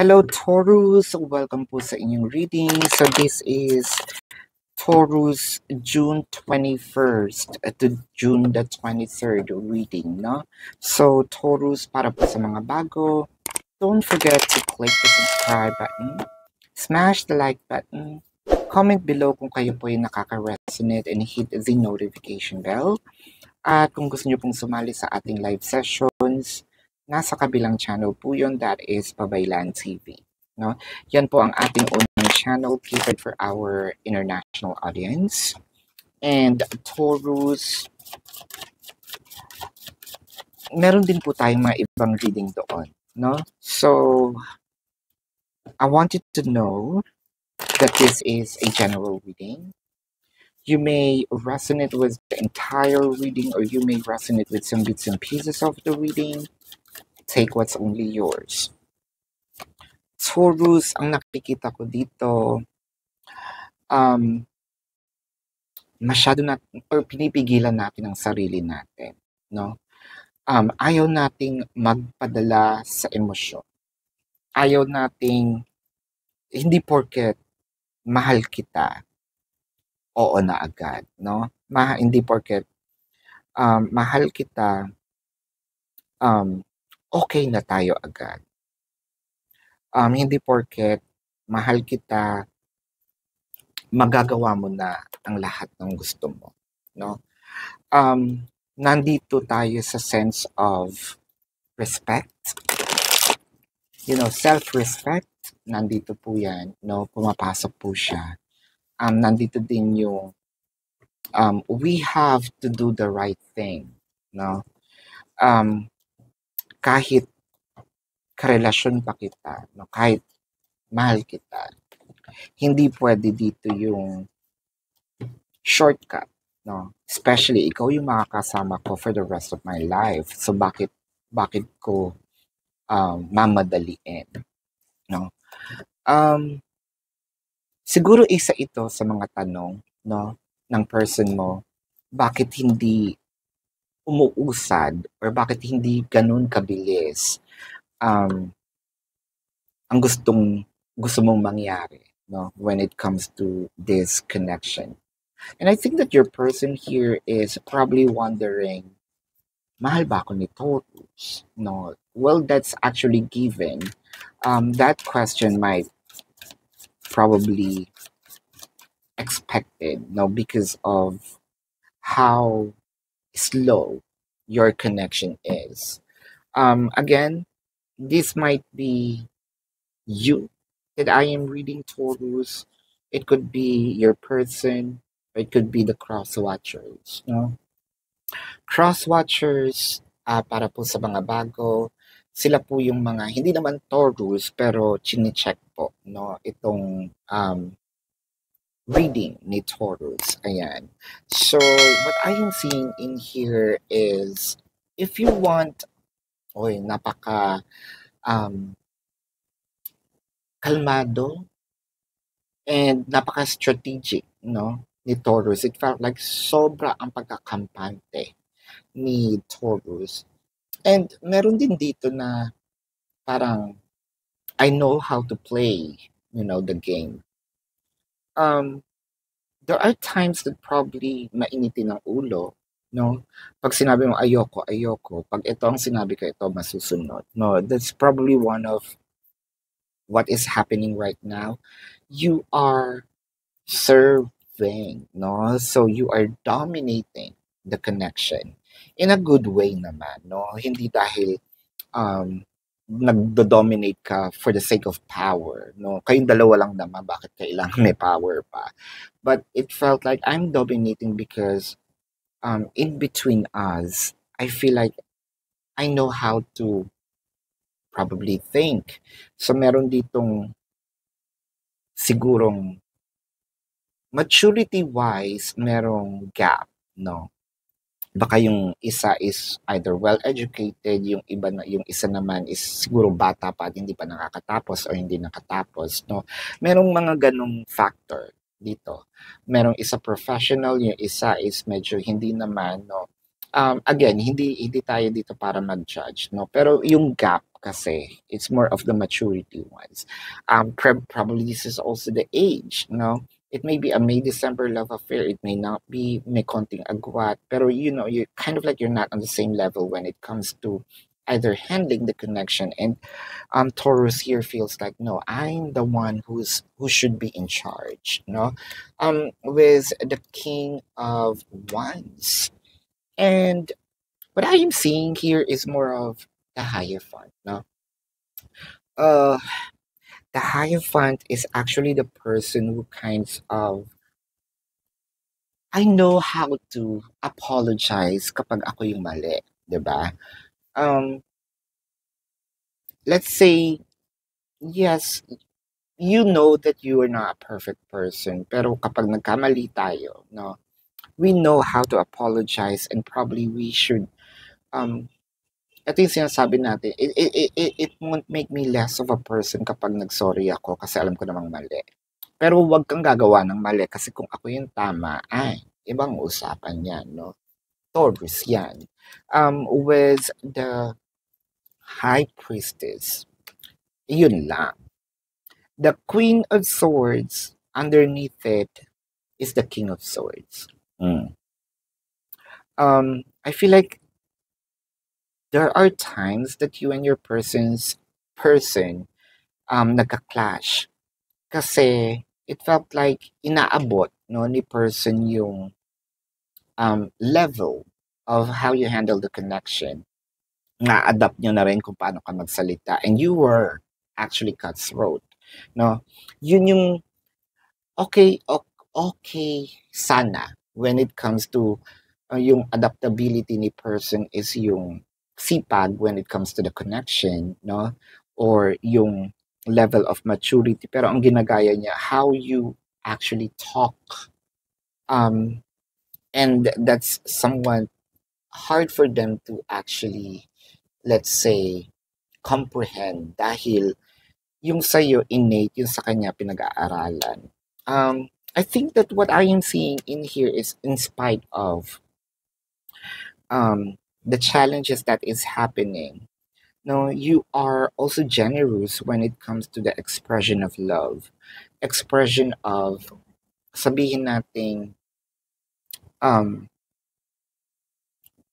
Hello, Taurus. Welcome po sa inyong reading. So this is Taurus June 21st to June the 23rd reading, no? So Taurus, para po sa mga bago, don't forget to click the subscribe button, smash the like button, comment below kung kayo po ay nakaka-resonate and hit the notification bell. At kung gusto nyo pong sumali sa ating live sessions, nasa kabilang channel po yun, that is Pabaylan TV. No? Yan po ang ating unang channel catered for our international audience. And Taurus, meron din po tayong mga ibang reading doon. No? So, I want you to know that this is a general reading. You may resonate with the entire reading or you may resonate with some bits and pieces of the reading. Take what's only yours. Taurus, ang nakikita ko dito, masyado natin, or pinipigilan natin ang sarili natin, no? Ayaw nating magpadala sa emosyon. Ayaw nating, hindi porket mahal kita, oo na agad, no? Hindi porket mahal kita, okay na tayo agad. Hindi porket mahal kita, magagawa mo na ang lahat ng gusto mo, no? Nandito tayo sa sense of respect, self-respect, nandito po yan, no? Pumapasok po siya. Nandito din yung we have to do the right thing, no? Kahit karelasyon pa kita, no? Kahit mahal kita, hindi pwede dito yung shortcut, no? Especially ikaw yung makakasama ko for the rest of my life. So bakit ko mamadaliin, no? Siguro isa ito sa mga tanong, no, ng person mo, bakit hindi umuusad or bakit hindi ganun kabilis ang gusto mong mangyari, no, when it comes to this connection. And I think that your person here is probably wondering, mahal ba ako ni Taurus? No. Well, that's actually given. That question might probably expected, no, because of how slow your connection is. Again, this might be you that I am reading, Taurus. It could be your person, or it could be the cross-watchers, no? Cross-watchers, para po sa mga bago, sila po yung mga, hindi naman Taurus, pero chine-check po, no? Itong reading ni Taurus. Ayan. So, what I am seeing in here is, if you want, napaka kalmado and napaka-strategic, no, ni Taurus. It felt like sobra ang pagkakampante ni Taurus. And meron din dito na parang, I know how to play, the game. There are times that probably mainitin ang ulo, no? Pag sinabi mo, ayoko. Pag ito ang sinabi ko, ito masusunod. No, that's probably one of what is happening right now. You are serving, no? So you are dominating the connection in a good way naman, no? Hindi dahil nagdo-dominate ka for the sake of power, no? Kayong dalawa lang naman, bakit kailangan may power pa? But it felt like I'm dominating because in between us, I feel like I know how to probably think. So meron ditong sigurong maturity-wise, merong gap, no? Baka yung isa is either well-educated, yung isa naman is siguro bata pa at hindi pa nakakatapos o hindi nakatapos, no? Merong mga ganong factor dito. Merong isa professional, yung isa is medyo hindi naman, no? Again, hindi tayo dito para mag-judge, no? Pero yung gap kasi. It's more of the maturity ones. Probably this is also the age, no? It may be a May-December love affair. It may not be, may konting agwat. Pero, you kind of like you're not on the same level when it comes to either handling the connection. And Taurus here feels like, no, I'm the one who should be in charge, no? With the King of Wands. And what I am seeing here is more of the Hierophant, no? Uh, the Hierophant is actually the person who kinds of I know how to apologize kapag ako yung mali, 'di ba? Um, let's say, yes, you know that you are not a perfect person, pero kapag nagkamali tayo, no, we know how to apologize and probably we should, um, ito yung sinasabi natin, it won't make me less of a person kapag nagsorry ako kasi alam ko namang mali. Pero huwag kang gagawa ng mali kasi kung ako yung tama, ay, ibang usapan yan, no? Taurus yan. With the High Priestess, yun lang. The Queen of Swords, underneath it, is the King of Swords. Mm. I feel like there are times that you and your person nagka-clash. Kasi it felt like inaabot no ni person yung level of how you handle the connection. Na-adapt nyo na rin kung paano ka magsalita. And you were actually cutthroat. No? Yun yung okay sana when it comes to yung adaptability ni person is yung sipag when it comes to the connection, no? Or yung level of maturity. Pero ang ginagaya niya, how you actually talk. And that's somewhat hard for them to actually, let's say, comprehend dahil yung sa'yo innate, yung sa kanya pinag-aaralan. I think that what I am seeing in here is in spite of the challenges that is happening. No, you are also generous when it comes to the expression of love. Expression of, sabihin nating, um,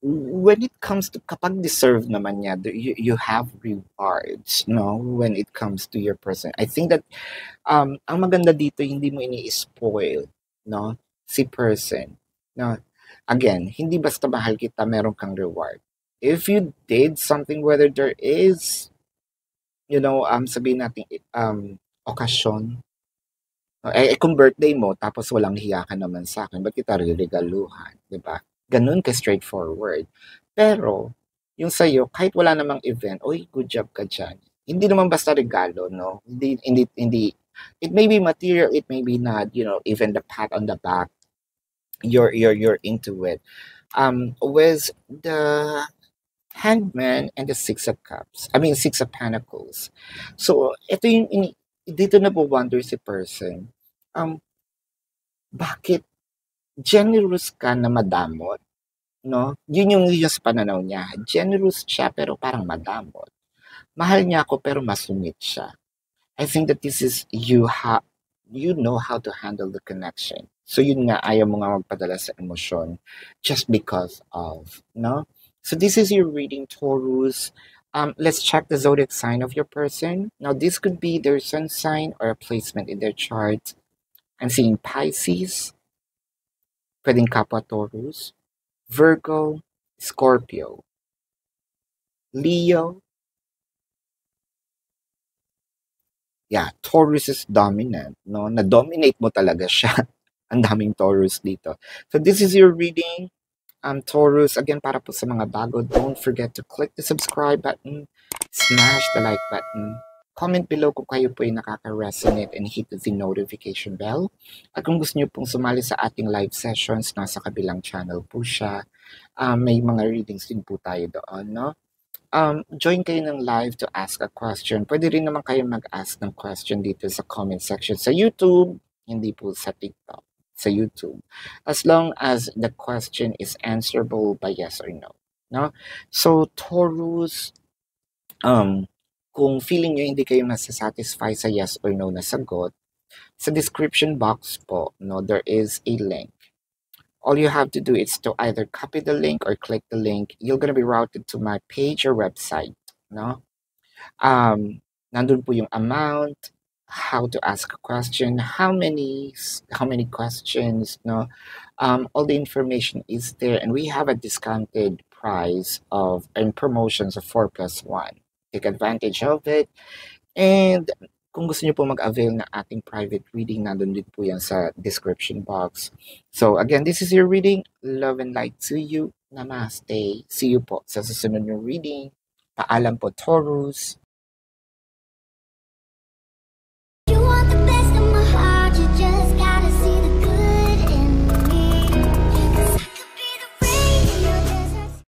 when it comes to kapag deserve naman niya, you have rewards, no? When it comes to your person. I think that ang maganda dito hindi mo ini-spoil, no? Si person, no? Again, hindi basta mahal kita, meron kang reward. If you did something, whether there is, sabihin natin, okasyon, kung birthday mo, tapos walang hiya ka naman sa akin, ba't kita riregaluhan, di ba? Ganun ka straightforward. Pero, yung sa'yo, kahit wala namang event, oy, good job ka dyan. Hindi naman basta regalo, no? Hindi. It may be material, it may be not, even the pat on the back, you're into it. With the Hangman and the Six of Cups, Six of Pentacles. So, ito yung, dito na wonder si person, bakit generous ka na madamot, no? Yun yung sa pananaw niya. Generous siya pero parang madamot. Mahal niya ako pero masungit siya. I think that this is you know how to handle the connection. So yun nga, ayaw mo nga magpadala sa emosyon just because of, no? So this is your reading, Taurus. Let's check the zodiac sign of your person. Now this could be their sun sign or a placement in their chart. I'm seeing Pisces, pwedeng kapwa Taurus, Virgo, Scorpio, Leo. Yeah, Taurus is dominant, no? Na-dominate mo talaga siya. Ang daming Taurus dito. So this is your reading. Taurus, again, para po sa mga bago, don't forget to click the subscribe button, smash the like button, comment below kung kayo po ay nakaka-resonate and hit the notification bell. At kung gusto niyo pong sumali sa ating live sessions, nasa kabilang channel po siya. May mga readings din po tayo doon, no? Join kayo ng live to ask a question. Pwede rin naman kayo mag-ask ng question dito sa comment section sa YouTube, hindi po sa TikTok, sa YouTube. As long as the question is answerable by yes or no. No? So, Taurus, Kung feeling nyo hindi kayo masasatisfy sa yes or no na sagot, sa description box po, no, there is a link. All you have to do is to either copy the link or click the link. You're gonna be routed to my page or website, no? Nandun po yung amount, how to ask a question, how many questions, no? All the information is there, and we have a discounted price of and promotions of 4 plus 1. Take advantage of it. And kung gusto niyo po mag-avail ng ating private reading, nandun din po yan sa description box. So again, this is your reading. Love and light to you. Namaste. See you po sa susunod yung reading. Paalam po, Taurus.